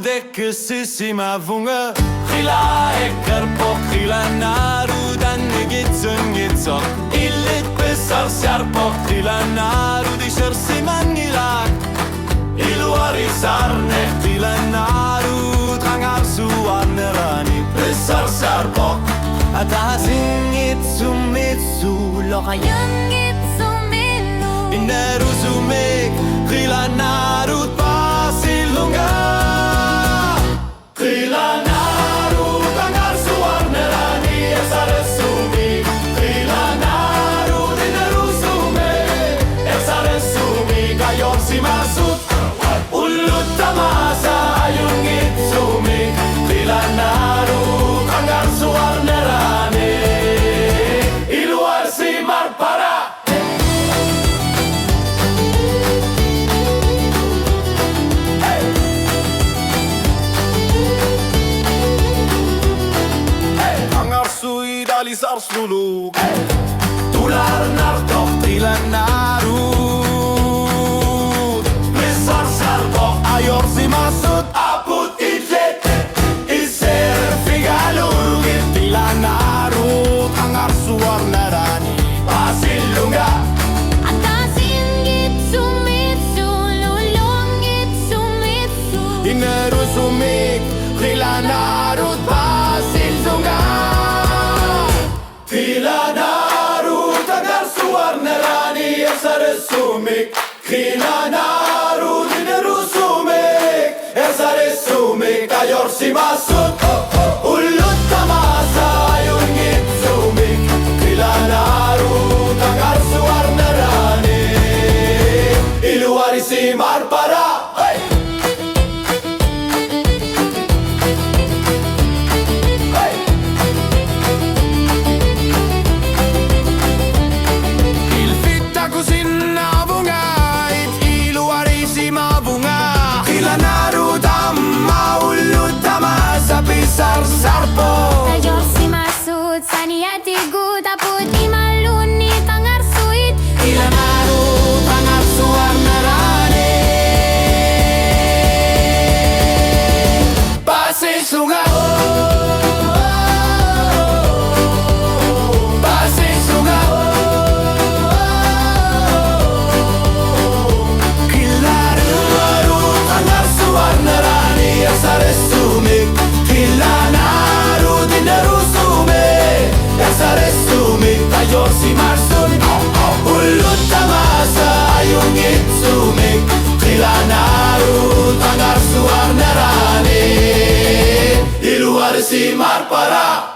Dekesissima vunge Gila eker po gila naru Dan gitsun gitson Illit besar siarpo gila naru Di shersiman gilak Iluari sarne gila naru Trangar suanerani besar siarpo Atasin itsu Lokayan gitsuminu Ineru sumek gila naru Pasilunga Gila naru Tangar suarnerani Esare sumi Gila naru Ineru sumek Esare sumi Gayor si masut Ulut tamasa Ayun gitsumi Gila naru Tangar suarnerani Iluar si marpara Dali sarslulu Tular nartok Tilan narut Besar sartok Ayor si masut Aput idlet Iser figalur Tilan narut Hangar suar narani Pasilunga Atasin gitsumitsu Lulong gitsumitsu Ineru sumik Tilan narut Pasilunga Gila naru Tangar suarnerani Esare sumik Gila naru Dineru sumik Esare sumik Ayor si masut Ulut tamasa Ayun gitsumik Gila naru Tangar suarnerani Iluari si marpara Sarpo Ayor si masut Saniyati guta puti maluni Tangar suit Gila naru Tangar suarnerani Pasilunga Pasilunga Gila naru Tangar suarnerani Esare sumik Gila naru Dineru sumik Esare sumik Ayor si marsun Ulut tamasa Ayun gitsumik Gila naru Tangar suarnerani Iluar si marpara